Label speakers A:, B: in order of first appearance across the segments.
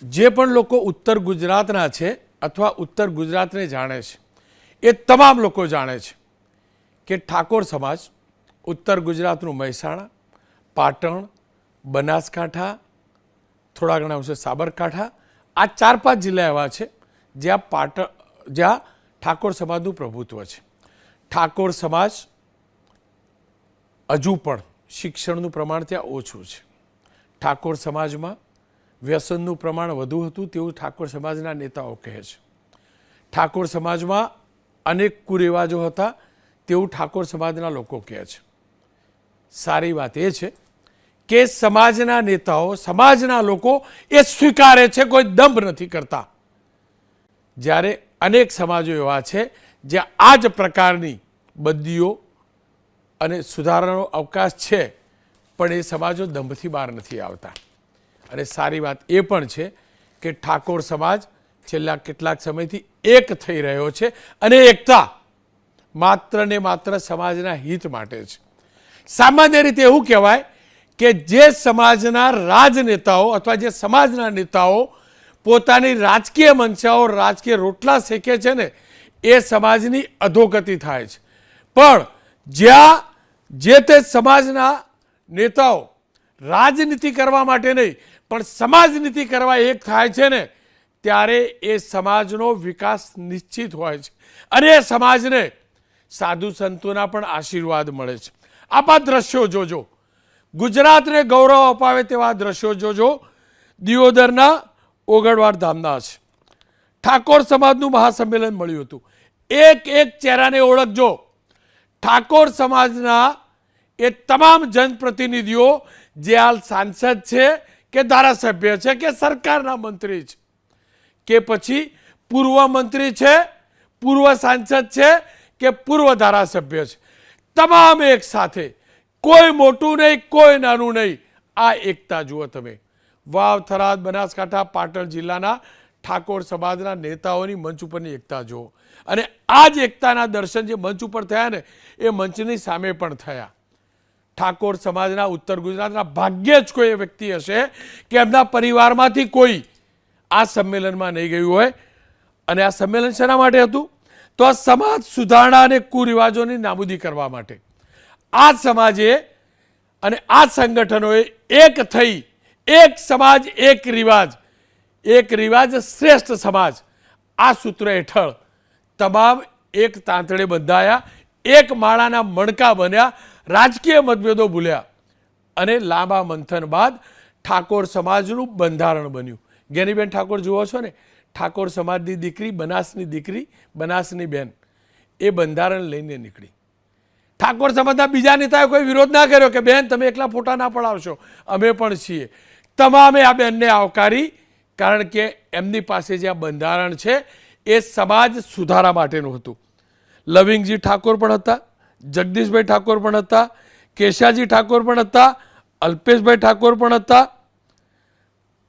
A: જે પણ લોકો ઉત્તર ગુજરાતના છે અથવા ઉત્તર ગુજરાતને જાણે છે એ તમામ લોકો જાણે છે કે ઠાકોર સમાજ ઉત્તર ગુજરાતનું મહેસાણા, પાટણ, બનાસકાંઠા, થોડા ઘણા અંશે સાબરકાંઠા, આ 4-5 જિલ્લા એવા છે જ્યાં ઠાકોર સમાજનું પ્રભુત્વ છે. ઠાકોર સમાજ હજુ પણ શિક્ષણનું પ્રમાણ ત્યાં ઓછું છે. ઠાકોર સમાજમાં વ્યસનનું પ્રમાણ વધુ હતું તેવું ઠાકોર સમાજના નેતાઓ કહે છે. ઠાકોર સમાજમાં અનેક કુરિવાજો હતા તેવું ઠાકોર સમાજના લોકો કહે છે. સારી વાત એ છે કે સમાજના નેતાઓ, સમાજના લોકો એ સ્વીકારે છે, કોઈ દંભ નથી કરતા. જ્યારે અનેક સમાજો એવા છે જ્યાં આ જ પ્રકારની બદલીઓ અને સુધારાનો અવકાશ છે, પણ એ સમાજો દંભથી બહાર નથી આવતા. અને સારી વાત એ પણ છે કે ઠાકોર સમાજ છેલ્લા કેટલાક સમયથી એક થઈ રહ્યો છે અને એકતા માત્ર ને માત્ર સમાજના હિત માટે છે. સામાન્ય રીતે એવું કહેવાય કે જે સમાજના રાજનેતાઓ અથવા જે સમાજના નેતાઓ પોતાની રાજકીય મંશાઓ, રાજકીય રોટલા શેકે છે ને, એ સમાજની અધોગતિ થાય છે. પણ જ્યાં જે તે સમાજના નેતાઓ રાજનીતિ કરવા માટે નહીં પણ સમાજનીતિ કરવા એક થાય છે ને, ત્યારે એ સમાજનો વિકાસ નિશ્ચિત હોય છે અને એ સમાજને સાધુ સંતોના પણ આશીર્વાદ મળે છે. આપ આ દ્રશ્યો જોજો, ગુજરાતને ગૌરવ અપાવે તેવા દ્રશ્યો જોજો. દિયોદરના ઓગળવાડ ધામના છે. ઠાકોર સમાજનું મહાસંમેલન મળ્યું હતું. એક એક ચહેરાને ઓળખજો. ઠાકોર સમાજના એ તમામ જનપ્રતિનિધિઓ જે હાલ સાંસદ છે કે ધારાસભ્ય છે કે સરકારના મંત્રી છે કે પછી પૂર્વ મંત્રી છે, પૂર્વ સાંસદ છે કે પૂર્વ ધારાસભ્ય છે, તમામ એક સાથે, કોઈ મોટું નહીં, કોઈ નાનું નહીં. આ એકતા જુઓ તમે. વાવ, થરાદ, બનાસકાંઠા, પાટણ જિલ્લાના ઠાકોર સમાજના નેતાઓની મંચ ઉપરની એકતા જુઓ. અને આ જ એકતાના દર્શન જે મંચ ઉપર થયા ને, એ મંચની સામે પણ થયા. ઠાકોર સમાજના ઉત્તર ગુજરાતના ભાગ્યે જ કોઈ વ્યક્તિ હશે કે એમના પરિવારમાંથી કોઈ આ સંમેલનમાં નહીં ગયું હોય. અને આ સંમેલન શેના માટે હતું? તો આ સમાજ સુધારણા અને કુરિવાજોની નાબૂદી કરવા માટે. આ સમાજે અને આ સંગઠનોએ એક થઈ, એક સમાજ એક રિવાજ, એક રિવાજ શ્રેષ્ઠ સમાજ, આ સૂત્ર હેઠળ તમામ એક તાંતણે બંધાયા, એક માળાના મણકા બન્યા, રાજકીય મતભેદો ભૂલ્યા અને લાંબા મંથન બાદ ઠાકોર સમાજનું બંધારણ બન્યું. જ્ઞાનીબેન ઠાકોર જુઓ છો ને, ઠાકોર સમાજની દીકરી, બનાસની દીકરી, બનાસની બેન, એ બંધારણ લઈને નીકળી. ઠાકોર સમાજના બીજા નેતાએ કોઈ વિરોધ ના કર્યો કે બેન તમે એકલા ફોટા ના પડાવશો, અમે પણ છીએ. તમામે આ બેનને આવકારી, કારણ કે એમની પાસે જે આ બંધારણ છે એ સમાજ સુધારા માટેનું હતું. લવિંગજી ઠાકોર પણ હતા, જગદીશભાઈ ઠાકોર પણ હતા, કેશાજી ઠાકોર પણ હતા, અલ્પેશભાઈ ઠાકોર પણ હતા,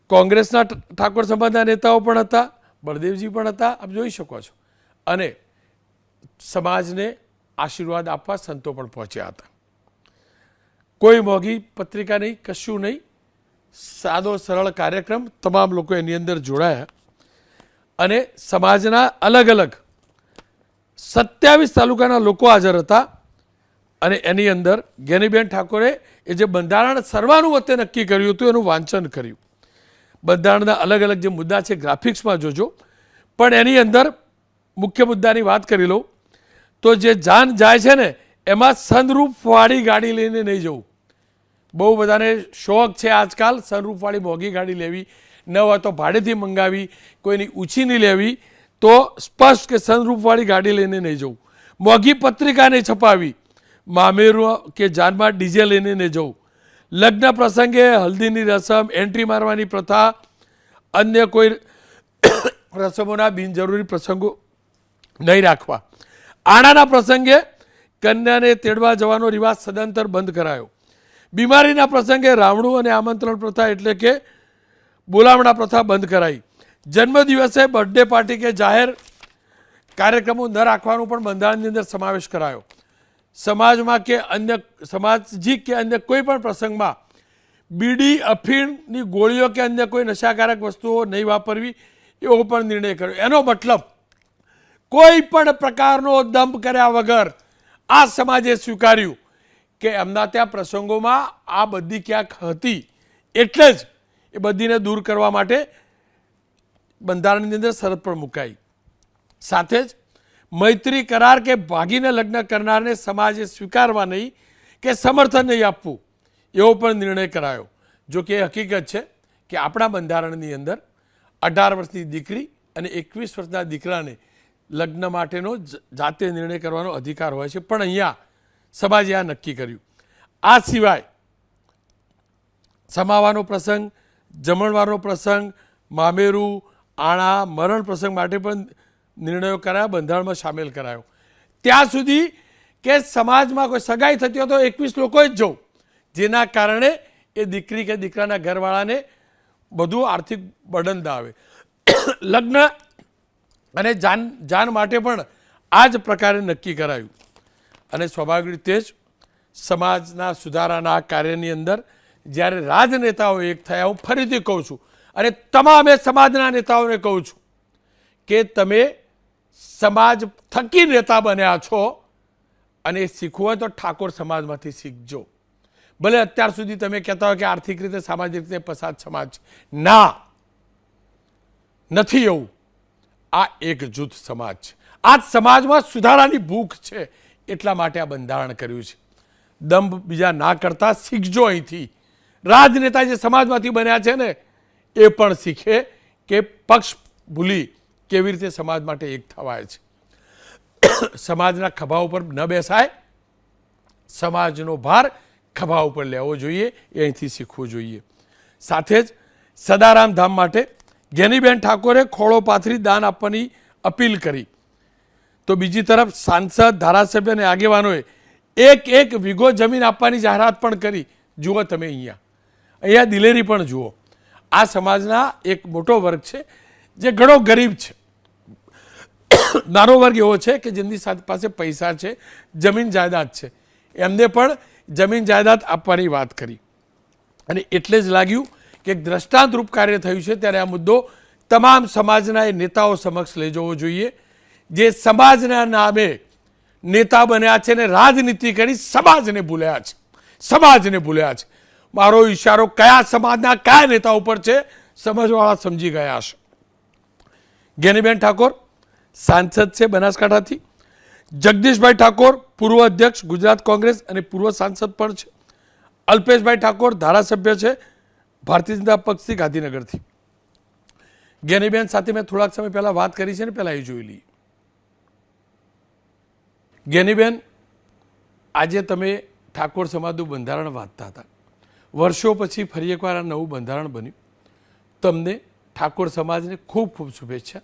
A: કોંગ્રેસના ઠાકોર સમાજના નેતાઓ પણ હતા, બળદેવજી પણ હતા. આપ જોઈ શકો છો. અને સમાજને આશીર્વાદ આપવા સંતો પણ પહોંચ્યા હતા. કોઈ મોંઘી પત્રિકા નહીં, કશું નહીં, સાદો સરળ કાર્યક્રમ. તમામ લોકો એની અંદર જોડાયા અને સમાજના અલગ અલગ 27 તાલુકાના લોકો હાજર હતા. અને એની અંદર જ્ઞાનીબેન ઠાકોરે એ જે બંધારણ સર્વાનુમતે નક્કી કર્યું હતું એનું વાંચન કર્યું. બંધારણના અલગ અલગ જે મુદ્દા છે ગ્રાફિક્સમાં જોજો, પણ એની અંદર મુખ્ય મુદ્દાની વાત કરી લઉં તો જે જાન જાય છે ને, એમાં સનરૂફવાળી ગાડી લઈને નહીં જવું. બહુ બધાને શોખ છે આજકાલ સનરૂફવાળી મોંઘી ગાડી લેવી, ન હોય તો ભાડેથી મંગાવી, કોઈની ઊંચી નહીં લેવી. તો સ્પષ્ટ કે સનરૂફવાળી ગાડી લઈને નહીં જવું. મોંઘી પત્રિકા નહીં છપાવી, મામેરું કે જાનમાં ડીજે લઈને નહીં જવું. લગ્ન પ્રસંગે હલ્દીની રસમ, એન્ટ્રી મારવાની પ્રથા, અન્ય કોઈ રસમોના બિનજરૂરી પ્રસંગો નહીં રાખવા. આણાના પ્રસંગે કન્યાને તેડવા જવાનો રિવાજ સદંતર બંધ કરાયો. બીમારીના પ્રસંગે રાવણું અને આમંત્રણ પ્રથા એટલે કે બોલામણા પ્રથા બંધ કરાઈ. જન્મદિવસે બર્થડે પાર્ટી કે જાહેર કાર્યક્રમો ન રાખવાનો પણ બંધારણની અંદર સમાવેશ કરાયો. સમાજમાં કે અન્ય સમાજિક કે અન્ય કોઈ પણ પ્રસંગમાં બીડી અફીણની ગોળીઓ કે અન્ય કોઈ નશાકારક વસ્તુઓ નહીં વાપરવી એવો પણ નિર્ણય કર્યો. એનો મતલબ કોઈ પણ પ્રકારનો દંભ કર્યા વગર આ સમાજે સ્વીકાર્યું કે એમના ત્યાં પ્રસંગોમાં આ બધી ક્યાંક હતી, એટલે જ એ બધીને દૂર કરવા માટે બંધારણની અંદર શરત પણ મુકાઈ. સાથે જ મૈત્રી કરાર કે ભાગીને લગ્ન કરનારને સમાજે સ્વીકારવા નહીં કે સમર્થન નહીં આપવું એવો પણ નિર્ણય કરાયો. જો કે એ હકીકત છે કે આપણા બંધારણની અંદર 18 વર્ષની દીકરી અને 21 વર્ષના દીકરાને લગ્ન માટેનો જાતે નિર્ણય કરવાનો અધિકાર હોય છે, પણ અહીંયા સમાજે આ નક્કી કર્યું. આ સિવાય સમાવાનો પ્રસંગ, જમણવારનો પ્રસંગ, મામેરું, આણા, મરણ પ્રસંગ માટે પણ નિર્ણયો કરાયા, બંધારણમાં સામેલ કરાયો. ત્યાં સુધી કે સમાજમાં કોઈ સગાઈ થતી હોય તો 21 લોકોએ જ જવું, જેના કારણે એ દીકરી કે દીકરાના ઘરવાળાને બધું આર્થિક બર્ડન આવે. લગ્ન અને જાન માટે પણ આ જ પ્રકારે નક્કી કરાયું. અને સ્વાભાવિક રીતે જ સમાજના સુધારાના કાર્યની અંદર જ્યારે રાજનેતાઓ એક થયા, હું ફરીથી કહું છું અને તમામે સમાજના નેતાઓને કહું છું કે તમે સમાજ થકી નેતા બન્યા છો અને શીખવું હોય તો ઠાકોર સમાજમાંથી શીખજો. ભલે અત્યાર સુધી તમે કહેતા હોય કે આર્થિક રીતે સામાજિક રીતે પછાત સમાજ, ના, નથી એવું. આ એક જૂથ સમાજ છે. આ સમાજમાં સુધારાની ભૂખ છે, એટલા માટે આ બંધારણ કર્યું છે. દંભ બીજા ના કરતા શીખજો. અહીંથી રાજનેતા જે સમાજમાંથી બન્યા છે ને એ પણ શીખે કે પક્ષ ભૂલી કેવી રીતે સમાજ માટે એક થવાય છે. સમાજના ખભા ઉપર ન બેસાય, સમાજનો ભાર ખભા ઉપર લેવો જોઈએ, એ અહીંથી શીખવું જોઈએ. સાથે જ સદારામ ધામ માટે જ્ઞાનીબેન ઠાકોરે ખોળો પાથરી દાન આપવાની અપીલ કરી, તો બીજી તરફ સાંસદ, ધારાસભ્ય અને આગેવાનોએ એક વીઘો જમીન આપવાની જાહેરાત પણ કરી. જુઓ તમે અહીંયા દિલેરી પણ જુઓ. આ સમાજના એક મોટો વર્ગ છે જે ઘણો ગરીબ છે. નાનો વર્ગ એવો છે કે જેમની પાસે પૈસા છે, જમીન જાયદાદ છે, એમને પણ જમીન જાયદાદ આપવાની વાત કરી. અને એટલે જ લાગ્યું કે એક દ્રષ્ટાંતરૂપ કાર્ય થયું છે, ત્યારે આ મુદ્દો તમામ સમાજના એ નેતાઓ સમક્ષ લઈ જવો જોઈએ જે સમાજના નામે નેતા બન્યા છે ને રાજનીતિ કરી સમાજને ભૂલ્યા છે. સમાજને ભૂલ્યા છે. મારો ઈશારો કયા સમાજના કયા નેતા ઉપર છે સમજવાળા સમજી ગયા હશે. જ્ઞાનીબેન ઠાકોર સાંસદ છે બનાસકાંઠાથી. જગદીશભાઈ ઠાકોર પૂર્વ અધ્યક્ષ ગુજરાત કોંગ્રેસ અને પૂર્વ સાંસદ પણ છે. અલ્પેશભાઈ ઠાકોર ધારાસભ્ય છે ભારતીય જનતા પક્ષથી ગાંધીનગરથી. જ્ઞાનીબેન સાથે મેં થોડાક સમય પહેલા વાત કરી છે ને, પહેલા એ જોઈ લઈએ. જ્ઞાનીબેન, આજે તમે ઠાકોર સમાજનું બંધારણ વાંચતા હતા. વર્ષો પછી ફરી એકવાર આ નવું બંધારણ બન્યું. તમને ઠાકોર સમાજને ખૂબ ખૂબ શુભેચ્છા.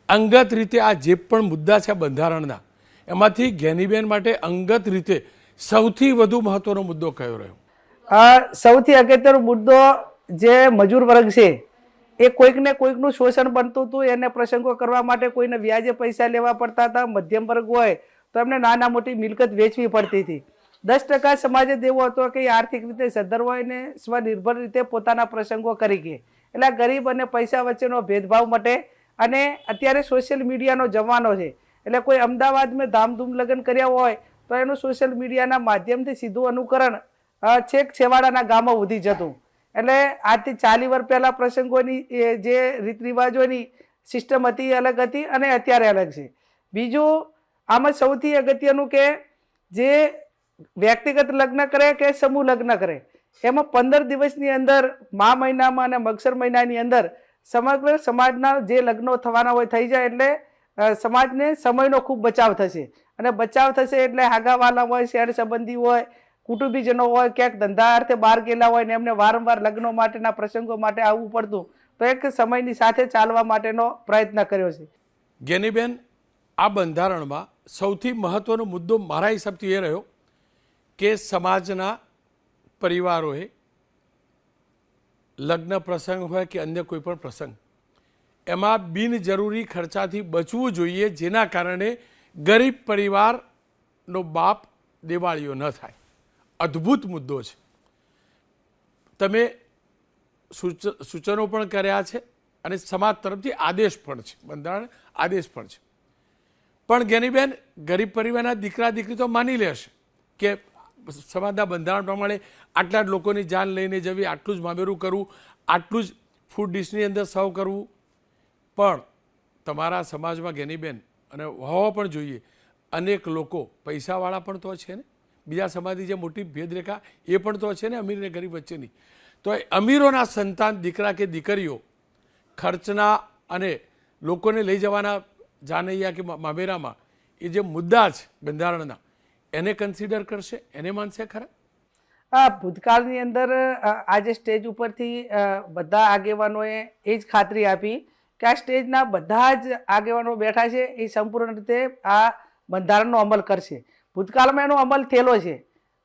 A: અંગત રીતે આ જે પણ મુદ્દા છે બંધારણના, એમાંથી જ્ઞાનીબેન માટે અંગત રીતે સૌથી વધુ મહત્વનો મુદ્દો કયો રહ્યો?
B: સૌથી અગત્યનો મુદ્દો જે મજૂર વર્ગ છે એ કોઈકને કોઈકનું શોષણ બનતું હતું. એને પ્રસંગો કરવા માટે કોઈને વ્યાજે પૈસા લેવા પડતા હતા. મધ્યમ વર્ગ હોય તો એમને નાના મોટી મિલકત વેચવી પડતી હતી. 10% સમાજે દેવો હતો કે આર્થિક રીતે સદ્ધર હોય ને સ્વનિર્ભર રીતે પોતાના પ્રસંગો કરી કે. એટલે ગરીબ અને પૈસા વચ્ચેનો ભેદભાવ મટે. અને અત્યારે સોશિયલ મીડિયાનો જમાનો છે, એટલે કોઈ અમદાવાદમાં ધામધૂમ લગ્ન કર્યા હોય તો એનું સોશિયલ મીડિયાના માધ્યમથી સીધું અનુકરણ છેક છેવાડાના ગામો સુધી જતું. એટલે આજથી 40 વર્ષ પહેલાં પ્રસંગોની જે રીત રિવાજોની સિસ્ટમ હતી એ અલગ હતી અને અત્યારે અલગ છે. બીજું આમાં સૌથી અગત્યનું કે જે વ્યક્તિગત લગ્ન કરે કે સમૂહ લગ્ન કરે, એમાં 15 દિવસની અંદર મા મહિનામાં અને મગસર મહિનાની અંદર સમગ્ર સમાજના જે લગ્નો થવાના હોય થઈ જાય. એટલે સમાજને સમયનો ખૂબ બચાવ થશે. અને બચાવ થશે એટલે હાગાવાલા હોય, શેર સંબંધી હોય, કુટુંબીજનો હોય, ક્યાંક ધંધા અર્થે બહાર ગયેલા હોય ને એમને વારંવાર લગ્નો માટેના પ્રસંગો માટે આવવું પડતું, તો એક સમયની સાથે ચાલવા માટેનો પ્રયત્ન કર્યો છે.
A: જ્ઞાનીબેન, આ બંધારણમાં સૌથી મહત્વનો મુદ્દો મારા હિસાબથી એ રહ્યો કે સમાજના પરિવારોએ લગ્ન પ્રસંગ હોય કે અન્ય કોઈ પણ પ્રસંગ, એમાં બિનજરૂરી ખર્ચાથી બચવું જોઈએ, જેના કારણે ગરીબ પરિવારનો બાપ દેવાળીઓ ન થાય. અદ્ભુત મુદ્દો છે. તમે સૂચનો પણ કર્યા છે અને સમાજ તરફથી આદેશ પણ છે, બંધારણ આદેશ પણ છે. પણ જ્ઞાનીબેન, ગરીબ પરિવારના દીકરા દીકરી તો માની લેશે કે સમાજના બંધારણ પ્રમાણે આટલા જ લોકોની જાન લઈને જવી, આટલું જ મામેરું કરવું, આટલું જ ફૂડ ડિશની અંદર સર્વ કરવું. પણ તમારા સમાજમાં જ્ઞાનીબેન, અને હોવા પણ જોઈએ, અનેક લોકો પૈસાવાળા પણ તો છે ને, બીજા સમાજની જે મોટી ભેદરેખા એ પણ તો છે ને, અમીર અને ગરીબ વચ્ચેની. તો એ અમીરોના સંતાન દીકરા કે દીકરીઓ ખર્ચના અને લોકોને લઈ જવાના જાનૈયા કે મામેરામાં એ જે મુદ્દા છે બંધારણના, એને કન્સિડર કરશે, એને માનશે ખરા?
B: ભૂતકાળની અંદર આજે સ્ટેજ ઉપરથી બધા આગેવાનોએ એ જ ખાતરી આપી કે આ સ્ટેજના બધા જ આગેવાનો બેઠા છે એ સંપૂર્ણ રીતે આ બંધારણનો અમલ કરશે. ભૂતકાળમાં એનો અમલ થયેલો છે.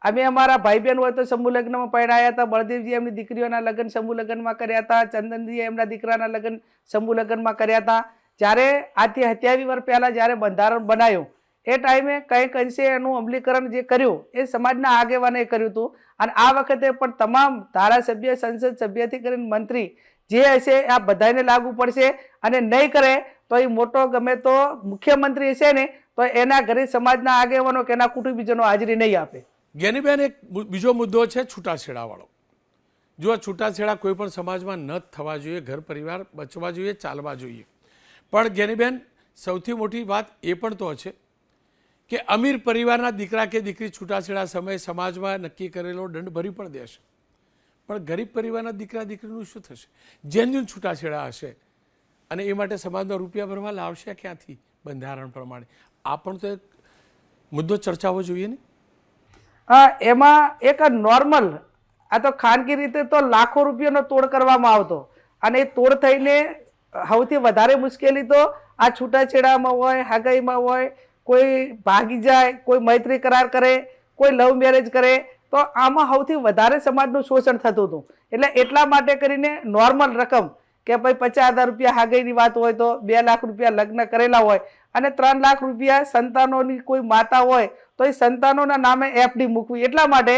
B: અમે અમારા ભાઈ બહેન હોય તો સમૂહ લગ્નમાં પરણાયા હતા. બળદેવજી એમની દીકરીઓના લગ્ન સમૂહ લગ્નમાં કર્યા હતા. ચંદનજી એમના દીકરાના લગ્ન સમૂહ લગ્નમાં કર્યા હતા. જ્યારે આજથી 27 વર્ષ પહેલાં જ્યારે બંધારણ બનાવ્યું એ ટાઈમે કંઈક અંશે એનું અમલીકરણ જે કર્યું એ સમાજના આગેવાને કર્યું હતું. અને આ વખતે પણ તમામ ધારાસભ્ય, સંસદ સભ્યથી કરીને મંત્રી જે હશે આ બધાને લાગુ પડશે. અને નહીં કરે તો એ મોટો ગમે તો મુખ્યમંત્રી હશે ને તો એના ઘરે સમાજના આગેવાનો કે એના કુટુંબીજનો હાજરી નહીં આપે.
A: જ્ઞાનીબેન, એક બીજો મુદ્દો છે છૂટાછેડાવાળો. જો આ છૂટાછેડા કોઈ પણ સમાજમાં ન થવા જોઈએ, ઘર પરિવાર બચવા જોઈએ, ચાલવા જોઈએ. પણ જ્ઞાનીબેન, સૌથી મોટી વાત એ પણ તો છે કે અમીર પરિવારના દીકરા કે દીકરી છૂટાછેડા સમયે સમાજમાં નક્કી કરેલો દંડ ભરી પણ દેશે. પણ ગરીબ પરિવારના દીકરા દીકરીનું શું થશે? જેન્યુન છૂટાછેડા હશે અને એ માટે સમાજનો રૂપિયા ભરવા લાવશે ક્યાંથી બંધારણ પ્રમાણે? આ પણ તો એક મુદ્દો ચર્ચાવો જોઈએ ને.
B: એમાં એક નોર્મલ, આ તો ખાનગી રીતે તો લાખો રૂપિયાનો તોડ કરવામાં આવતો અને એ તોડ થઈને સૌથી વધારે મુશ્કેલી તો આ છૂટાછેડામાં હોય, હગાઈમાં હોય. કોઈ ભાગી જાય, કોઈ મૈત્રી કરાર કરે, કોઈ લવ મેરેજ કરે, તો આમાં સૌથી વધારે સમાજનું શોષણ થતું હતું. એટલે એટલા માટે કરીને નોર્મલ રકમ કે ભાઈ 50,000 રૂપિયા હાગઈની વાત હોય તો 2 લાખ રૂપિયા લગ્ન કરેલા હોય અને 3 લાખ રૂપિયા સંતાનોની કોઈ માતા હોય તો એ સંતાનોના નામે એફડી મૂકવી. એટલા માટે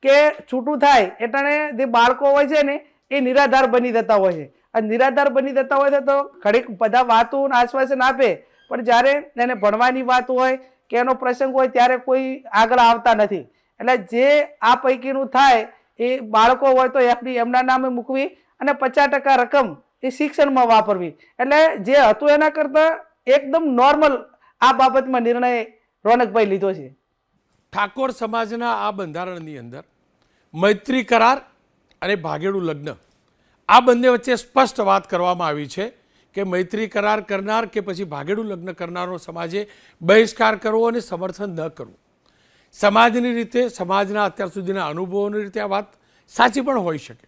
B: કે છૂટું થાય એટલે જે બાળકો હોય છે ને એ નિરાધાર બની જતા હોય છે. અને નિરાધાર બની જતા હોય છે તો ઘડીક બધા વાતો આશ્વાસન આપે, પણ જ્યારે એને ભણવાની વાત હોય કે એનો પ્રસંગ હોય ત્યારે કોઈ આગળ આવતા નથી. એટલે જે આ પૈકીનું થાય એ બાળકો હોય તો એફડી એમના નામે મૂકવી અને 50% રકમ એ શિક્ષણમાં વાપરવી. એટલે જે હતું એના કરતાં એકદમ નોર્મલ આ બાબતમાં નિર્ણય રોનકભાઈ લીધો છે.
A: ઠાકોર સમાજના આ બંધારણની અંદર મૈત્રી કરાર અને ભાગેડું લગ્ન, આ બંને વચ્ચે સ્પષ્ટ વાત કરવામાં આવી છે કે મૈત્રી કરાર કરનાર કે પછી ભાગેડું લગ્ન કરનારો સમાજે બહિષ્કાર કરવો અને સમર્થન ન કરવું. સમાજની રીતે, સમાજના અત્યાર સુધીના અનુભવોની રીતે આ વાત સાચી પણ હોઈ શકે.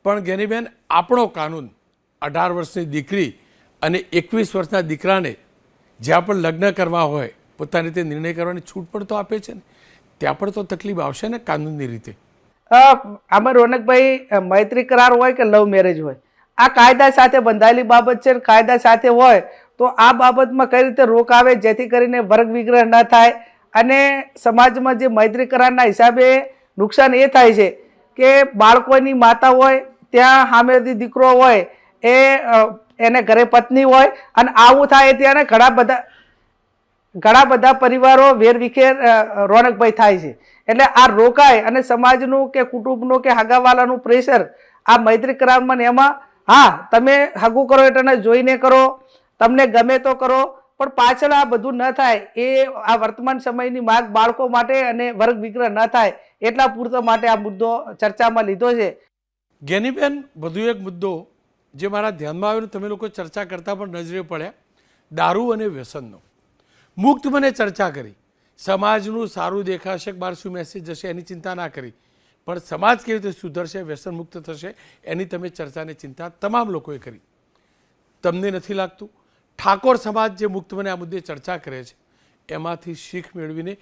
A: પણ જ્ઞાનીબેન, આપણો કાનૂન 18 વર્ષની દીકરી અને 21 વર્ષના દીકરાને જ્યાં પણ લગ્ન કરવા હોય પોતાની રીતે નિર્ણય કરવાની છૂટ પણ તો આપે છે ને. ત્યાં પણ તો તકલીફ આવશે ને કાનૂનની રીતે.
B: આમાં રોનકભાઈ, મૈત્રી કરાર હોય કે લવ મેરેજ હોય, આ કાયદા સાથે બંધાયેલી બાબત છે. કાયદા સાથે હોય તો આ બાબતમાં કઈ રીતે રોક આવે જેથી કરીને વર્ગ વિગ્રહ ન થાય. અને સમાજમાં જે મૈત્રી કરારના હિસાબે નુકસાન એ થાય છે કે બાળકોની માતા હોય ત્યાં સામેથી દીકરો હોય એને ઘરે પત્ની હોય અને આવું થાય ત્યારે ઘણા બધા પરિવારો વેરવિખેર રોનકભાઈ થાય છે. એટલે આ રોકાય અને સમાજનું કે કુટુંબનું કે હગાવાલાનું પ્રેશર આ મૈત્રી કરારમાં ને એમાં, હા તમે હગું કરો એટલે જોઈને કરો, તમને ગમે તો કરો, પણ પાછળ આ બધું ન થાય એ આ વર્તમાન સમયની માંગ બાળકો માટે અને વર્ગ વિગ્રહ ન થાય એટલા પૂરતો માટે આ મુદ્દો ચર્ચામાં લીધો છે.
A: જ્ઞાનીબેન, વધુ એક મુદ્દો જે મારા ધ્યાનમાં આવ્યો, તમે લોકો ચર્ચા કરતા પણ નજરે પડ્યા, દારૂ અને વ્યસનનો. મુક્ત મને ચર્ચા કરી, સમાજનું સારું દેખાશે, બહાર શું મેસેજ જશે એની ચિંતા ના કરી, પણ સમાજ કેવી રીતે સુધરશે, વ્યસન મુક્ત થશે એની તમે ચર્ચાની ચિંતા તમામ લોકોએ કરી. તમને નથી લાગતું ઠાકોર સમાજ જે મુક્ત મને આ મુદ્દે ચર્ચા કરે છે એમાંથી શીખ મેળવીને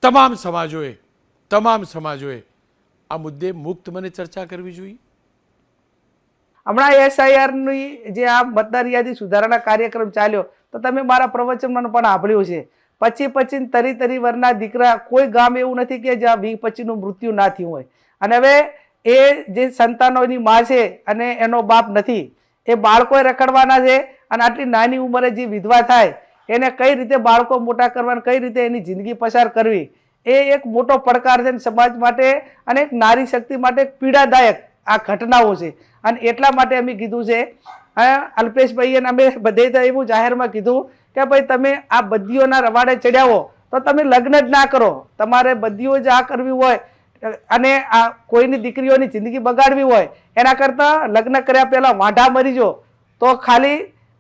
A: તમામ સમાજોએ આ મુદ્દે મુક્ત મને ચર્ચા કરવી જોઈએ?
B: હમણાં SIRની જે આ મતદાર યાદી સુધારણા કાર્યક્રમ ચાલ્યો તો તમે મારા પ્રવચનમાં પણ સાંભળ્યું છે. 25 વર્ષના દીકરા કોઈ ગામ એવું નથી કે જ્યાં 20-25નું મૃત્યુ ના થયું હોય. અને હવે એ જે સંતાનોની માં છે અને એનો બાપ નથી, એ બાળકોએ રખડવાના છે. અને આટલી નાની ઉંમરે જે વિધવા થાય એને કઈ રીતે બાળકો મોટા કરવા, કઈ રીતે એની જિંદગી પસાર કરવી, એ એક મોટો પડકાર છે સમાજ માટે અને એક નારી શક્તિ માટે એક પીડાદાયક આ ઘટનાઓ છે. અને એટલા માટે અમે કીધું છે, અલ્પેશભાઈ અને અમે બધે એવું જાહેરમાં કીધું કે ભાઈ તમે આ બદીઓના રવાડે ચડ્યા હો તો તમે લગ્ન જ ના કરો. તમારે બદીઓ જ આ કરવી હોય અને આ કોઈની દીકરીઓની જિંદગી બગાડવી હોય એના કરતાં લગ્ન કર્યા પહેલાં વાંઢા મરી જો તો ખાલી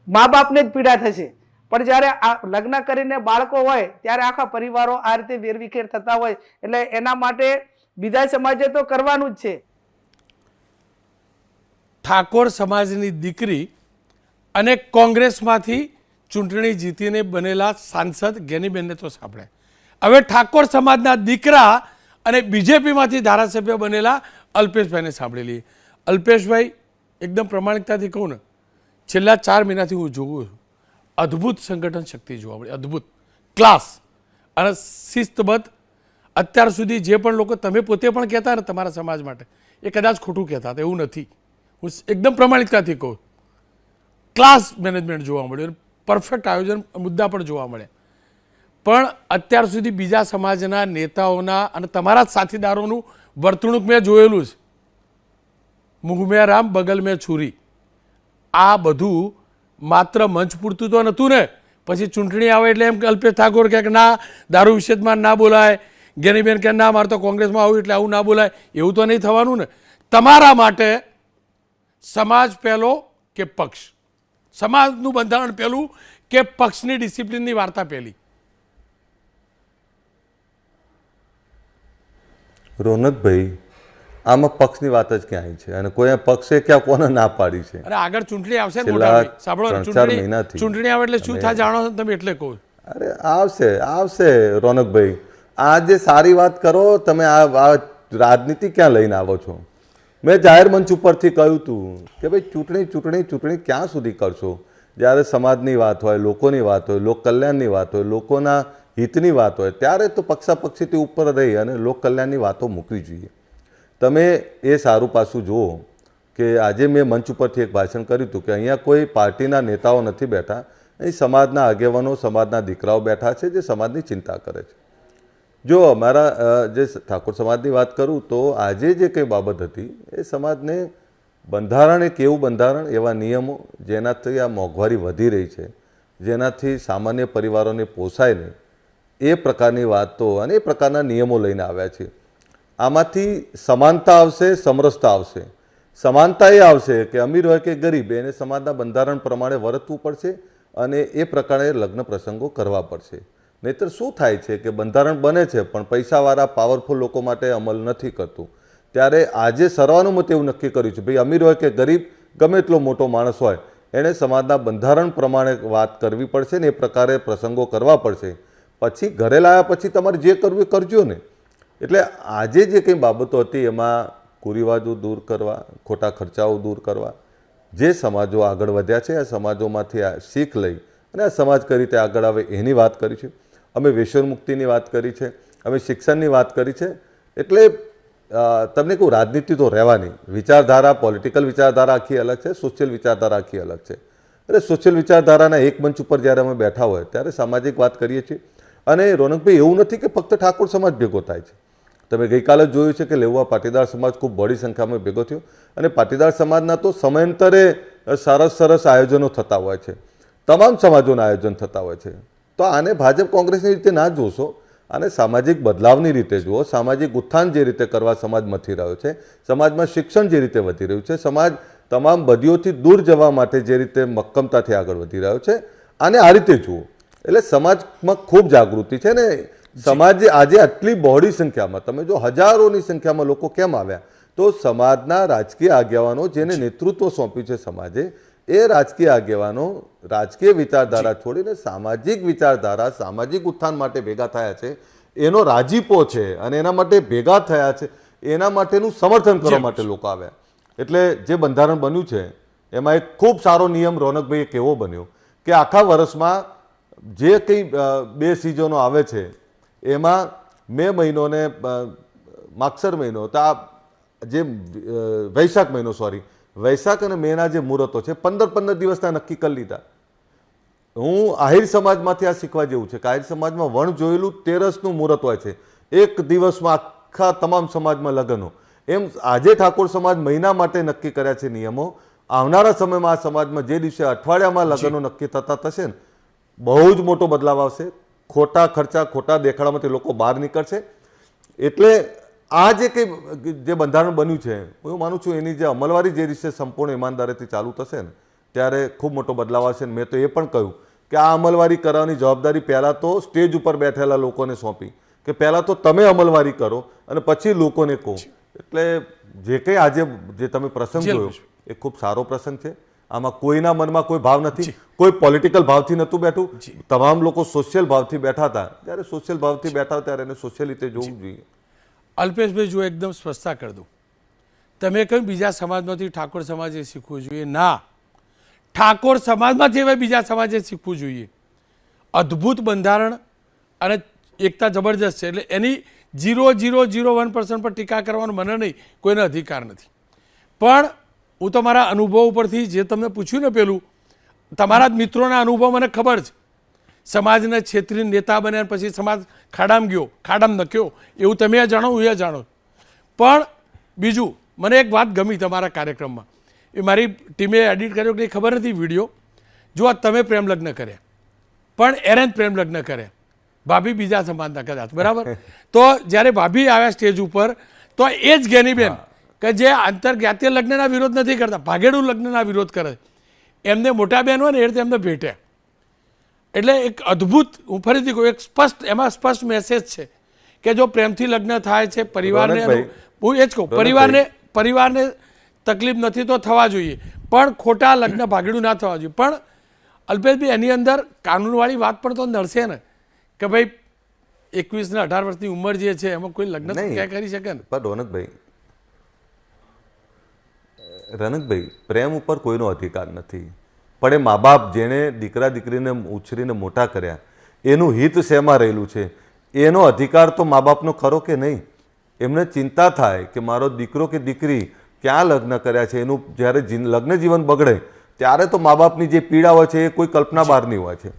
B: મા બાપને જ પીડા થશે. પણ જ્યારે આ લગ્ન કરીને બાળકો હોય ત્યારે આખા પરિવારો આ રીતે વેરવિખેર થતા હોય, એટલે એના માટે બીજા સમાજે તો કરવાનું જ છે.
A: ઠાકોર સમાજની દીકરી અને કોંગ્રેસમાંથી ચૂંટણી જીતીને બનેલા સાંસદ જ્ઞાનીબેનને તો સાંભળે. હવે ઠાકોર સમાજના દીકરા અને બીજેપીમાંથી ધારાસભ્ય બનેલા અલ્પેશભાઈને સાંભળી લઈએ. અલ્પેશભાઈ, એકદમ પ્રમાણિકતાથી કહું ને, છેલ્લા 4 મહિનાથી હું જોઉં છું, અદ્ભુત સંગઠન શક્તિ જોવા મળી, અદ્ભુત ક્લાસ અને શિસ્તબદ્ધ. અત્યાર સુધી જે પણ લોકો તમે પોતે પણ કહેતા ને તમારા સમાજ માટે, એ કદાચ ખોટું કહેતા હતા, એવું નથી. હું એકદમ પ્રમાણિકતાથી કહું, ક્લાસ મેનેજમેન્ટ જોવા મળ્યું, પરફેક્ટ આયોજન મુદ્દા પણ જોવા મળ્યા. પણ અત્યાર સુધી બીજા સમાજના નેતાઓના અને તમારા જ સાથીદારોનું વર્તણૂક મેં જોયેલું છે. મુંહ મેં રામ બગલ મેં છુરી. આ બધું માત્ર મંચ પૂરતું તો નહોતું ને. પછી ચૂંટણી આવે એટલે એમ કે અલ્પેશ ઠાકોર કહે કે ના, દારૂ વિષેમાં ના બોલાય, જ્ઞાનીબેન કે ના, મારે તો કોંગ્રેસમાં આવું એટલે આવું ના બોલાય. એવું તો નહીં થવાનું ને. તમારા માટે સમાજ પહેલો કે પક્ષ? સમાજનું બંધારણ પહેલું કે પક્ષની ડિસિપ્લિનની વાર્તા પહેલી?
C: રોનકભાઈ, આમાં પક્ષની વાત જ ક્યાંય છે અને કોઈ પક્ષે ક્યાં કોને ના પાડી છે?
A: અરે આગળ ચૂંટણી આવશે ને મોટા ભાઈ, સાંભળો, ચૂંટણી આવે એટલે શું થાય જાણો છો તમે? એટલે કહું.
C: અરે આવશે રોનકભાઈ. આ જે સારી વાત કરો તમે, આ રાજનીતિ ક્યાં લઈને આવો છો? મેં જાહેર મંચ ઉપરથી કહ્યું હતું કે ભાઈ ચૂંટણી ક્યાં સુધી કરશો? જ્યારે સમાજની વાત હોય, લોકોની વાત હોય, લોક કલ્યાણની વાત હોય, લોકોના હિતની વાત હોય, ત્યારે તો પક્ષાપક્ષીથી ઉપર રહી અને લોક કલ્યાણની વાતો મૂકવી જોઈએ. તમે એ સારું પાસું જુઓ કે આજે મેં મંચ ઉપરથી એક ભાષણ કર્યું હતું કે અહીંયા કોઈ પાર્ટીના નેતાઓ નથી બેઠા, અહીં સમાજના આગેવાનો, સમાજના દીકરાઓ બેઠા છે જે સમાજની ચિંતા કરે છે. જો અમારા જે ઠાકોર સમાજની વાત કરું તો આજે જે કંઈ બાબત હતી એ સમાજને બંધારણ, એક એવું બંધારણ, એવા નિયમો જેનાથી આ મોંઘવારી વધી રહી છે, જેનાથી સામાન્ય પરિવારોને પોસાય નહીં, એ પ્રકારની વાતો અને એ પ્રકારના નિયમો લઈને આવ્યા છે. આમાંથી સમાનતા આવશે, સમરસતા આવશે. સમાનતા એ આવશે કે અમીર હોય કે ગરીબ, એને સમાજના બંધારણ પ્રમાણે વર્તવું પડશે અને એ પ્રકારે લગ્ન પ્રસંગો કરવા પડશે. નહીંતર શું થાય છે કે બંધારણ બને છે પણ પૈસાવાળા પાવરફુલ લોકો માટે અમલ નથી કરતું. ત્યારે આજે સર્વાનુમતે એવું નક્કી કર્યું છે ભાઈ અમીર હોય કે ગરીબ, ગમે એટલો મોટો માણસ હોય, એણે સમાજના બંધારણ પ્રમાણે વાત કરવી પડશે ને એ પ્રકારે પ્રસંગો કરવા પડશે. પછી ઘરે લાવ્યા પછી તમારે જે કરવું એ કરજો ને. એટલે આજે જે કંઈ બાબતો હતી એમાં કુરિવાજો દૂર કરવા, ખોટા ખર્ચાઓ દૂર કરવા, જે સમાજો આગળ વધ્યા છે આ સમાજોમાંથી આ શીખ લઈ અને આ સમાજ કઈ રીતે આગળ આવે એની વાત કરી છે. અમે વ્યસન મુક્તિની વાત કરી છે, અમે શિક્ષણની વાત કરી છે. એટલે તમને કહું, રાજનીતિ તો રહેવાની, વિચારધારા, પોલિટિકલ વિચારધારા આખી અલગ છે, સોશિયલ વિચારધારા આખી અલગ છે. એટલે સોશિયલ વિચારધારાના એક મંચ ઉપર જ્યારે અમે બેઠા હોય ત્યારે સામાજિક વાત કરીએ છીએ. અને રોનકભાઈ, એવું નથી કે ફક્ત ઠાકોર સમાજ ભેગો થાય છે. તમે ગઈકાલે જ જોયું છે કે લેઉવા પાટીદાર સમાજ ખૂબ બડી સંખ્યામાં ભેગો થયો અને પાટીદાર સમાજના તો સમયાંતરે સરસ આયોજનો થતા હોય છે. તમામ સમાજોના આયોજન થતા હોય છે. તો આને ભાજપ કોંગ્રેસની રીતે ના જોશો, આને સામાજિક બદલાવની રીતે જુઓ. સામાજિક ઉત્થાન જે રીતે કરવા સમાજ મથી રહ્યો છે, સમાજમાં શિક્ષણ જે રીતે વધી રહ્યું છે, સમાજ તમામ બદીઓથી દૂર જવા માટે જે રીતે મક્કમતાથી આગળ વધી રહ્યો છે, આને આ રીતે જુઓ. એટલે સમાજમાં ખૂબ જાગૃતિ છે ને. સમાજ આજે આટલી બહોળી સંખ્યામાં, તમે જો હજારોની સંખ્યામાં લોકો કેમ આવ્યા, તો સમાજના રાજકીય આગેવાનો જેને નેતૃત્વ સોંપ્યું છે સમાજે, એ રાજકીય આગેવાનો રાજકીય વિચારધારા છોડીને સામાજિક વિચારધારા, સામાજિક ઉત્થાન માટે ભેગા થયા છે. એનો રાજીપો છે અને એના માટે ભેગા થયા છે, એના માટેનું સમર્થન કરવા માટે લોકો આવ્યા. એટલે જે બંધારણ બન્યું છે એમાં એક ખૂબ સારો નિયમ રોનકભાઈ એક એવો બન્યો કે આખા વર્ષમાં જે કંઈ 2 સિઝનો આવે છે એમાં મે મહિનો ને માગસર મહિનો, તો જે વૈશાખ મહિનો વૈશાખ અને મેના જે મુહૂર્તો છે 15 દિવસના નક્કી કરી લીધા. હું આહિર સમાજમાંથી આ શીખવા જેવું છે કે આહિર સમાજમાં વણ જોયેલું તેરસનું મુહૂર્ત હોય છે, એક દિવસમાં આખા તમામ સમાજમાં લગ્નો. એમ આજે ઠાકોર સમાજ મહિના માટે નક્કી કર્યા છે નિયમો. આવનારા સમયમાં આ સમાજમાં જે દિવસે અઠવાડિયામાં લગ્નો નક્કી થતા થશે ને, બહુ જ મોટો બદલાવ આવશે. ખોટા ખર્ચા, ખોટા દેખાડામાંથી લોકો બહાર નીકળશે. એટલે આ જે કંઈ જે બંધારણ બન્યું છે, હું માનું છું એની જે અમલવારી જે રીતે સંપૂર્ણ ઈમાનદારીથી ચાલુ થશે ને, ત્યારે ખૂબ મોટો બદલાવ આવશે. મેં તો એ પણ કહ્યું કે આ અમલવારી કરવાની જવાબદારી પહેલાં તો સ્ટેજ ઉપર બેઠેલા લોકોને સોંપી, કે પહેલાં તો તમે અમલવારી કરો અને પછી લોકોને કહો. એટલે જે કંઈ આજે જે તમે પ્રસંગ જોયો એ ખૂબ સારો પ્રસંગ છે. આમાં કોઈના મનમાં કોઈ ભાવ નથી, કોઈ પોલિટિકલ ભાવથી નહોતું બેઠું. તમામ લોકો સોશિયલ ભાવથી બેઠા હતા. જ્યારે સોશિયલ ભાવથી બેઠા ત્યારે એને સોશિયલ રીતે જોવું જોઈએ.
A: અલ્પેશભાઈ, જો એકદમ સ્પષ્ટતા કરી દઉં, તમે કહ્યું બીજા સમાજમાંથી ઠાકોર સમાજે શીખવું જોઈએ. ના, ઠાકોર સમાજમાંથી હવે બીજા સમાજે શીખવું જોઈએ. અદ્ભુત બંધારણ અને એકતા જબરજસ્ત છે. એટલે એની 0.001% પર ટીકા કરવાનો મને નહીં, કોઈને અધિકાર નથી. પણ હું તો મારા અનુભવ ઉપરથી જે તમને પૂછ્યું ને, પેલું તમારા જ મિત્રોના અનુભવ મને ખબર છે. સમાજને છેતરીને નેતા બન્યા પછી સમાજ ખાડામાં ગયો, ખાડામાં નક્યો, એવું તમે જાણો, હું એ જાણો. પણ બીજું મને એક વાત ગમી તમારા કાર્યક્રમમાં, એ મારી ટીમે એડિટ કર્યો કે ખબર નથી વિડીયો. જો તમે પ્રેમ લગ્ન કર્યા, પણ એરેન્જ પ્રેમ લગ્ન કર્યા, ભાભી બીજા સમાજના કદાચ, બરાબર? તો જ્યારે ભાભી આવ્યા સ્ટેજ ઉપર, તો એ જ જ્ઞાનીબેન કે જે આંતરજ્ઞાતીય લગ્નના વિરોધ નથી કરતા, ભાગેડું લગ્નના વિરોધ કરે, એમને મોટા બહેન હોય ને એ રીતે એમને ભેટ્યા. એટલે એક અદ્ભુત, હું ફરીથી કહું, એક સ્પષ્ટ, એમાં સ્પષ્ટ મેસેજ છે કે જો પ્રેમથી લગ્ન થાય છે, પરિવારને, હું એ જ કહું, પરિવારને તકલીફ નથી તો થવા જોઈએ, પણ ખોટા લગ્ન ભાગેડું ના થવા જોઈએ. પણ અલ્પેશભાઈ, એની અંદર કાનૂનવાળી વાત પણ તો નડશે ને, કે ભાઈ 21 ને 18 વર્ષની ઉંમર જે છે એમાં કોઈ લગ્ન ક્યાં કરી શકે ને?
C: પણ રનકભાઈ, પ્રેમ ઉપર કોઈનો અધિકાર નથી. પણ એ મા બાપ જેણે દીકરા દીકરીને ઉછરીને મોટા કર્યા, એનું હિત શેમાં રહેલું છે, એનો અધિકાર તો મા બાપનો ખરો કે નહીં? એમને ચિંતા થાય કે મારો દીકરો કે દીકરી ક્યાં લગ્ન કર્યા છે. એનું જ્યારે લગ્ન જીવન બગડે ત્યારે તો મા બાપની જે પીડા હોય છે એ કોઈ કલ્પના બહારની હોય છે.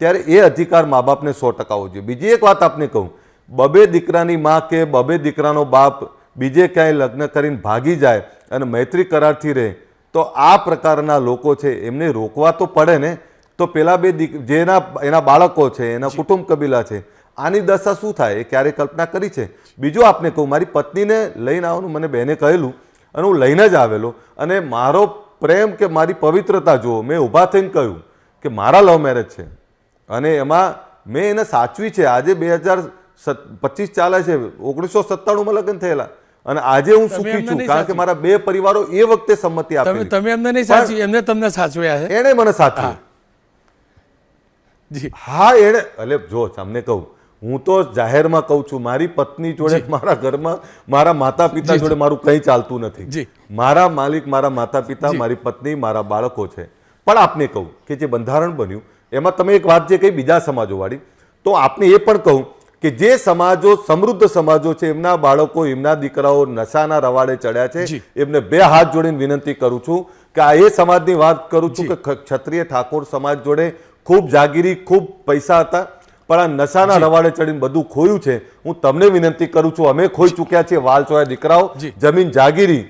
C: ત્યારે એ અધિકાર મા બાપને 100% હોવો જોઈએ. બીજી એક વાત આપને કહું, બબે દીકરાની મા કે બબે દીકરાનો બાપ બીજે ક્યાંય લગ્ન કરીને ભાગી જાય અને મૈત્રી કરારથી રહે, તો આ પ્રકારના લોકો છે એમને રોકવા તો પડે ને. તો પેલા બે જેના એના બાળકો છે, એના કુટુંબ કબીલા છે, આની દશા શું થાય એ ક્યારેય કલ્પના કરી છે? બીજું આપને કહું, મારી પત્નીને લઈને આવવાનું મને બહેને કહેલું અને હું લઈને જ આવેલો. અને મારો પ્રેમ કે મારી પવિત્રતા જુઓ, મેં ઊભા થઈને કહ્યું કે મારા લવ મેરેજ છે અને એમાં મેં એને સાચવી છે. આજે 2025 ચાલે છે, 1997માં લગ્ન થયેલા અને આજે હું સુખી છું કારણ કે મારા બે પરિવારો એ વખતે સંમતિ આપી.
A: તમે એમને નહીં સાચવી, એમને તમને સાચવ્યા છે.
C: એણે મને સાચવ્યું. હા, એણે, એટલે જો તમને કહું, હું તો જાહેરમાં કહું છું, મારી પત્ની જોડે, મારા ઘરમાં મારા માતા પિતા જોડે મારું કંઈ ચાલતું નથી. મારા માલિક મારા માતા પિતા, મારી પત્ની, મારા બાળકો છે. પણ આપને કહું કે જે બંધારણ બન્યું એમાં તમે એક વાત જે કહી બીજા સમાજો વાળી, તો આપને એ પણ કહું કે જે સમાજો સમૃદ્ધ સમાજો છે એમના બાળકો, એમના દીકરાઓ નશાના રવાડે ચડ્યા છે, એમને બે હાથ જોડીને વિનંતી કરું છું કે આ એ સમાજની વાત કરું છું કે ક્ષત્રિય ઠાકોર સમાજ જોડે ખૂબ જાગીરી, ખૂબ પૈસા હતા, પણ આ નશાના રવાડે ચડીને બધું ખોયું છે. હું તમને વિનંતી કરું છું, અમે ખોઈ ચૂક્યા છીએ વાલચોયા દીકરાઓ, જમીન જાગીરી.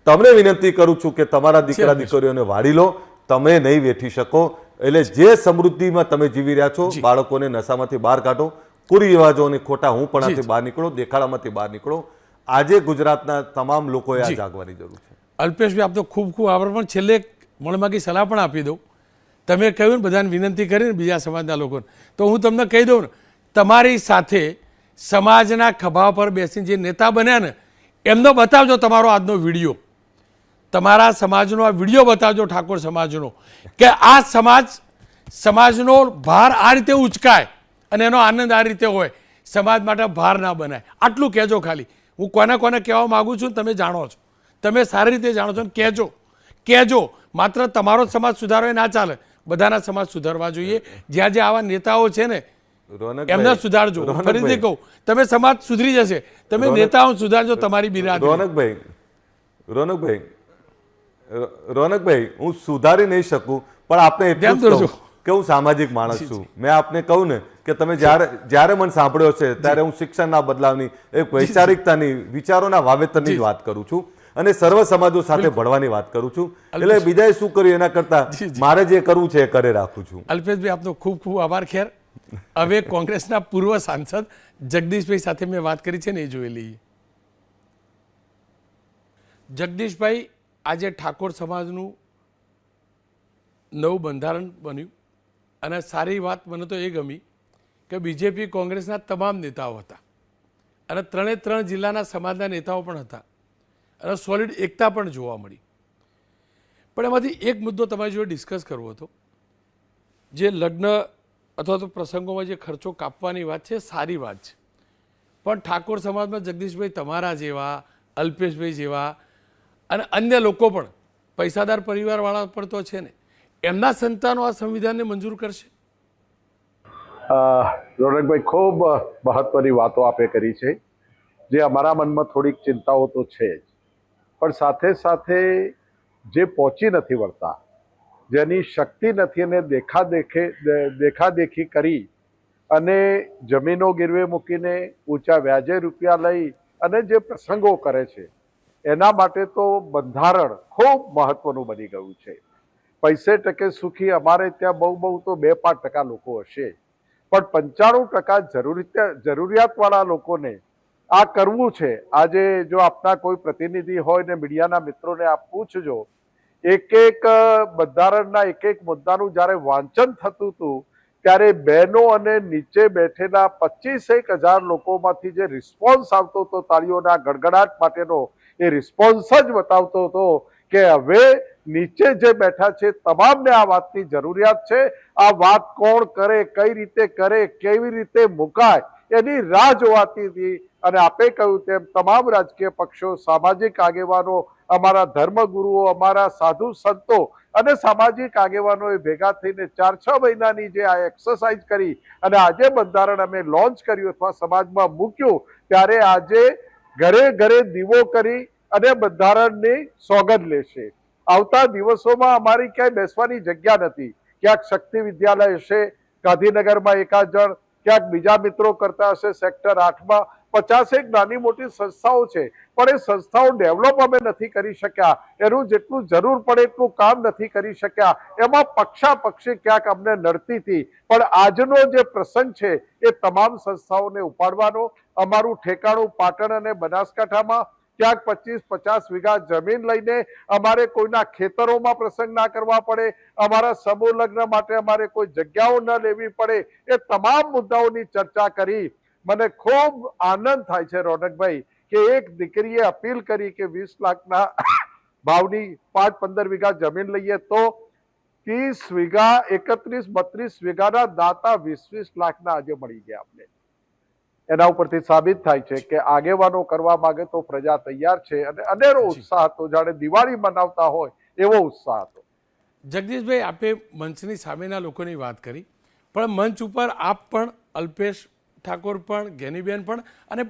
C: તમને વિનંતી કરું છું કે તમારા દીકરા દીકરીઓને વાળી લો, તમે નહીં વેઠી શકો. એટલે જે સમૃદ્ધિમાં તમે જીવી રહ્યા છો, બાળકોને નશામાંથી બહાર કાઢો, કુરિવાજો અને ખોટા હું પણ બહાર નીકળો, દેખાડામાંથી બહાર નીકળો. આજે ગુજરાતના તમામ લોકોએ આ જાગવાની જરૂર છે.
A: અલ્પેશભાઈ, આપનો ખૂબ ખૂબ આભાર. પણ છેલ્લે મળમાગી સલાહ પણ આપી દઉં. તમે કહ્યું ને બધાને વિનંતી કરીને બીજા સમાજના લોકોને, તો હું તમને કહી દઉં ને, તમારી સાથે સમાજના ખભા પર બેસીને જે નેતા બન્યા ને એમનો બતાવજો તમારો આજનો વિડીયો, તમારા સમાજનો આ વિડીયો બતાવજો ઠાકોર સમાજનો, કે આ સમાજનો ભાર આ રીતે ઉચકાય અને એનો આનંદ આ રીતે હોય, સમાજ માટે ભાર ના બનાય. આટલું કહેજો ખાલી. હું કોને કોને કહેવા માગું છું તમે જાણો છો, તમે સારી રીતે જાણો છો. કહેજો. માત્ર તમારો સમાજ સુધારો એ ના ચાલે, બધાના સમાજ સુધારવા જોઈએ. જ્યાં જે આવા નેતાઓ છે ને એમને સુધારજો. ફરીથી કહું, તમે સમાજ સુધરી જશે, તમે નેતાઓ સુધારજો તમારી બિરાદરી.
C: રોનકભાઈ, રોનકભાઈ હું સુધારી નહીં શકું, પણ આપને એટલું જ કહું કે હું સામાજિક માણસ છું. મેં આપને કહું ને કે તમે જ્યારે મને સાંભળ્યો છે ત્યારે હું શિક્ષણના બદલાવની, એક વૈચારિકતાની, વિચારોના વાવેતરની જ વાત કરું છું અને સર્વ સમાજો સાથે ભળવાની વાત કરું છું. એટલે બીજાએ શું કર્યું એના કરતા મારે જે કરવું છે એ કરે રાખું છું.
A: અલ્પેશભાઈ, આપનો ખૂબ ખૂબ આભાર. ખેર, હવે કોંગ્રેસના પૂર્વ સાંસદ જગદીશભાઈ સાથે મેં વાત કરી છે ને, એ જોઈ લઈએ. જગદીશભાઈ, આજે ઠાકોર સમાજનું નવું બંધારણ બન્યું અને સારી વાત મને તો એ ગમી કે બીજેપી કોંગ્રેસના તમામ નેતાઓ હતા અને 3 જિલ્લાના સમાજના નેતાઓ પણ હતા અને સોલિડ એકતા પણ જોવા મળી. પણ એમાંથી એક મુદ્દો તમારી જોડે ડિસ્કસ કરવો હતો. જે લગ્ન અથવા તો પ્રસંગોમાં જે ખર્ચો કાપવાની વાત છે, સારી વાત છે, પણ ઠાકોર સમાજમાં જગદીશભાઈ તમારા જેવા, અલ્પેશભાઈ જેવા અને અન્ય લોકો પણ પૈસાદાર પરિવારવાળા પણ તો છે ને, એમના સંતાનો આ સંવિધાનને મંજૂર કરશે?
D: રોનકભાઈ, ખૂબ મહત્વની વાતો આપે કરી છે, જે અમારા મનમાં થોડીક ચિંતાઓ તો છે જ, પણ સાથે સાથે જે પહોંચી નથી વળતા, જેની શક્તિ નથી અને દેખાદેખી કરી અને જમીનો ગીરવે મૂકીને ઊંચા વ્યાજે રૂપિયા લઈ અને જે પ્રસંગો કરે છે, એના માટે તો બંધારણ ખૂબ મહત્વનું બની ગયું છે. પૈસે ટકે સુખી અમારે ત્યાં બહુ તો 2-5% લોકો હશે, પણ 95% જરૂરિયાતવાળા લોકોને આ કરવું છે. આજે જો આપના કોઈ પ્રતિનિધિ હોય ને મીડિયાના મિત્રોને આપ પૂછજો, એક બંધારણના એક મુદ્દાનું જ્યારે વાંચન થતું હતું ત્યારે બહેનો અને નીચે બેઠેલા 25,000 લોકોમાંથી જે રિસ્પોન્સ આવતો હતો તાળીઓના ગડગડાટ માટેનો, એ રિસ્પોન્સ જ બતાવતો હતો કે હવે નીચે જે બેઠા છે તમામને આ વાતની જરૂરિયાત છે. આ વાત કોણ કરે, કઈ રીતે કરે, કેવી રીતે મુકાય, એની રાહ જોવાતી હતી. અને આપે કહ્યું તેમ તમામ રાજકીય પક્ષો, સામાજિક આગેવાનો, અમારા ધર્મગુરુઓ, અમારા સાધુ સંતો અને સામાજિક આગેવાનોએ ભેગા થઈને 4-6 મહિનાની જે આ એક્સરસાઇઝ કરી અને આજે બંધારણ અમે લોન્ચ કર્યું અથવા સમાજમાં મૂક્યું, ત્યારે આજે ઘરે ઘરે દીવો કરી અને બંધારણની સોગંદ લેશે. આવતા દિવસોમાં અમારી ક્યાંય બેસવાની જગ્યા નથી. ક્યાંક શક્તિ વિદ્યાલય હશે ગાંધીનગરમાં એકાદ જણ, ક્યાંક બીજા મિત્રો કરતા હશે સેક્ટર 8માં. 50 નાની મોટી સંસ્થાઓ છે, પણ એ સંસ્થાઓ ડેવલપ અમે નથી કરી શક્યા. એનું જેટલું જરૂર પડે એટલું કામ નથી કરી શક્યા. એમાં પક્ષાપક્ષી ક્યાંક અમને નડતી હતી. પણ આજનો જે પ્રસંગ છે એ તમામ સંસ્થાઓને ઉપાડવાનો. અમારું ઠેકાણું પાટણ અને બનાસકાંઠામાં, ક્યાંક 25-50 વીઘા જમીન લઈને અમારે કોઈના ખેતરોમાં પ્રસંગ ના કરવા પડે, અમારા સમૂહ લગ્ન માટે અમારે કોઈ જગ્યાઓ ન લેવી પડે, એ તમામ મુદ્દાઓની ચર્ચા કરી. મને ખૂબ આનંદ થાય છે રોનકભાઈ કે એક દીકરીએ અપીલ કરી કે 20 લાખના ભાવની 5-15 વીઘા જમીન લઈએ તો 30 વીઘા, 31-32 વીઘાના દાતા 20-20 લાખના આજે મળી ગયા અમને. એના ઉપરથી સાબિત થાય છે કે આગેવાનો કરવા માંગે તો પ્રજા તૈયાર છે અને અનેરો ઉત્સાહ હતો, જાણે દિવાળી મનાવતા હોય એવો ઉત્સાહ હતો.
A: જગદીશભાઈ, આપે મંચની સામેના લોકોની વાત કરી, પણ મંચ ઉપર આપ પણ, અલ્પેશ ઠાકોર પણ, જ્ઞાનીબેન પણ અને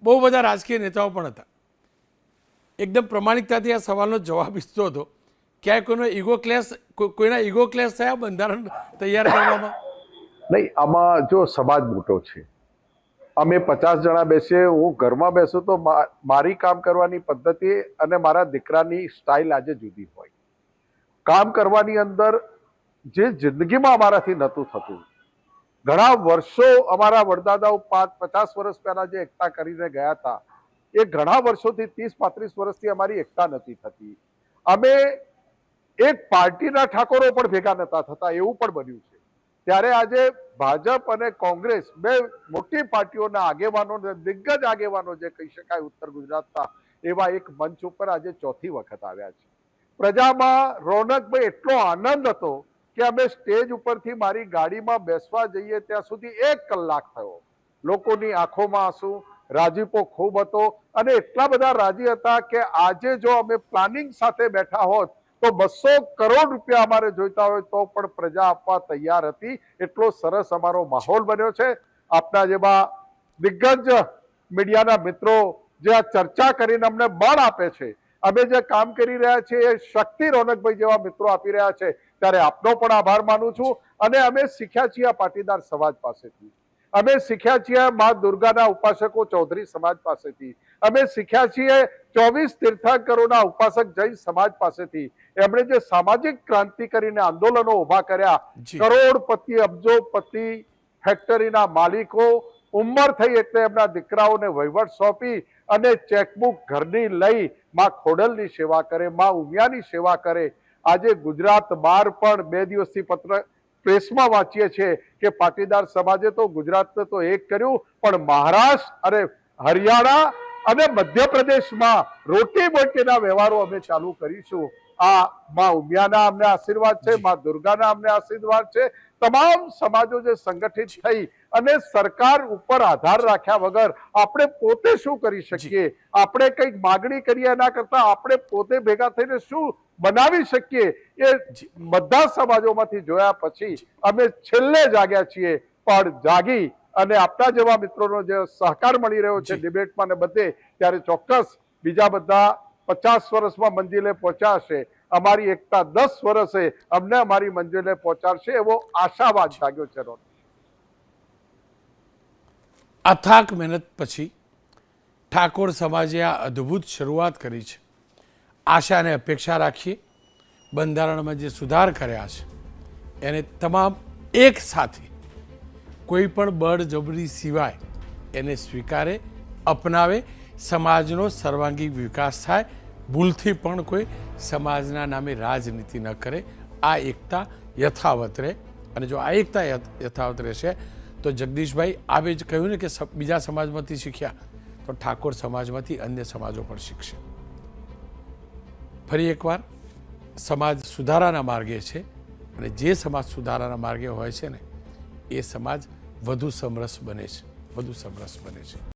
A: બહુ બધા રાજકીય નેતાઓ પણ હતા. એકદમ પ્રમાણિકતાથી આ સવાલનો જવાબ ઈચ્છતો હતો. ક્યાંય કોઈના ઈગો ક્લેશ થયા બંધારણ તૈયાર કરવામાં?
D: નહીં, આમાં જો સમાજ મોટો છે, અમે 50 જણા બેસીએ, હું ઘરમાં બેસું તો મારી કામ કરવાની પદ્ધતિ અને મારા દીકરાની સ્ટાઇલ આજે જુદી હોય. કામ કરવાની અંદર જે જિંદગીમાં અમારાથી નહોતું થતું, ઘણા વર્ષો અમારા વડદાદાઓ 50 વર્ષ પહેલા જે એકતા કરીને ગયા હતા, એ ઘણા વર્ષોથી 30-35 વર્ષથી અમારી એકતા નથી થતી. અમે એક પાર્ટીના ઠાકોરો પણ ભેગા નતા થતા, એવું પણ બન્યું છે. ત્યારે આજે ભાજપ અને કોંગ્રેસ, બે મોટી પાર્ટીઓના આગેવાનો, દિગ્ગજ આગેવાનો જે કહી શકાય ઉત્તર ગુજરાતના, એવા એક મંચ ઉપર આજે ચોથી વખત આવ્યા છે. પ્રજામાં રોનકભાઈ એટલો આનંદ હતો કે અમે સ્ટેજ ઉપરથી મારી ગાડીમાં બેસવા જઈએ ત્યાં સુધી 1 કલાક થયો. લોકોની આંખોમાં આંસુ, રાજીપો ખૂબ હતો અને એટલા બધા રાજી હતા કે આજે જો અમે પ્લાનિંગ સાથે બેઠા હોત તો 200 કરોડ રૂપિયા અમારે જોઈતા હોય તો પણ પ્રજા આપવા તૈયાર હતી. એટલો સરસ અમારો માહોલ બન્યો છે. આપના જેવા દિગ્ગજ મીડિયાના મિત્રો જે આ ચર્ચા કરીને અમને બળ આપે છે અમે જે કામ કરી રહ્યા છીએ એ શક્તિ રોનકભાઈ જેવા મિત્રો આપી રહ્યા છે, ત્યારે આપનો પણ આભાર માનું છું. અને અમે શીખ્યા છીએ આ પાટીદાર સમાજ પાસેથી, અમે શીખ્યા છીએ મા દુર્ગાના ઉપાસકો ચૌધરી સમાજ પાસેથી, અમે શીખ્યા છીએ 24 તીર્થંકરોના ઉપાસક જૈન સમાજ પાસેથી. એમણે જે સામાજિક ક્રાંતિ કરીને આંદોલનો ઉભા કર્યા, કરોડપતિ અબજોપતિ ફેક્ટરીના માલિકો ઉંમર થઈ એટલે એમના દીકરાઓને વહીવટ સોંપી અને ચેકબુક ઘરની લઈ માં ખોડલની સેવા કરે, માં ઉમિયાની સેવા કરે. આજે ગુજરાત બહાર પણ 2 દિવસથી પત્ર પ્રેસમાં વાંચીએ છીએ કે પાટીદાર સમાજે તો ગુજરાતને તો એક કર્યું, પણ મહારાષ્ટ્ર અને હરિયાણા અને મધ્યપ્રદેશમાં રોટી બોટીના વ્યવહારો અમે ચાલુ કરીશું. આ માં ઉમિયાના અમને આશીર્વાદ છે, માં દુર્ગાના અમને આશીર્વાદ છે. તમામ સમાજો જે સંગઠિત થઈ અને સરકાર ઉપર આધાર રાખ્યા વગર આપણે પોતે શું કરી શકીએ, આપણે કંઈક માગણી કરીએ એના કરતા આપણે પોતે ભેગા થઈને શું બનાવી શકીએ, એ બધા સમાજોમાંથી જોયા પછી અમે છેલ્લે જાગ્યા છીએ. પણ જાગી અને આપણા જેવા મિત્રોનો જે સહકાર મળી રહ્યો છે ડિબેટમાં ને બધે, ત્યારે ચોક્કસ બીજા બધા 50 વર્ષમાં મંજિલે પહોંચાશે. અમારી એકતા 10 વર્ષે અમને અમારી મંજિલે પહોંચાડશે એવો આશાવાદ જાગ્યો છે.
A: અથાક મહેનત પછી ઠાકોર સમાજે આ અદ્ભુત શરૂઆત કરી છે. આશા અને અપેક્ષા રાખીએ બંધારણમાં જે સુધાર કર્યા છે એને તમામ એક સાથે કોઈ પણ બળજબરી સિવાય એને સ્વીકારે, અપનાવે, સમાજનો સર્વાંગી વિકાસ થાય, ભૂલથી પણ કોઈ સમાજના નામે રાજનીતિ ન કરે. આ એકતા યથાવત રહે. અને જો આ એકતા યથાવત રહેશે તો જગદીશભાઈ આપે જ કહ્યું ને કે બીજા સમાજમાંથી શીખ્યા તો ઠાકોર સમાજમાંથી અન્ય સમાજો પણ શીખશે. ફરી એકવાર સમાજ સુધારાના માર્ગે છે અને જે સમાજ સુધારાના માર્ગે હોય છે ને એ સમાજ વધુ સમરસ બને છે, વધુ સમરસ બને છે.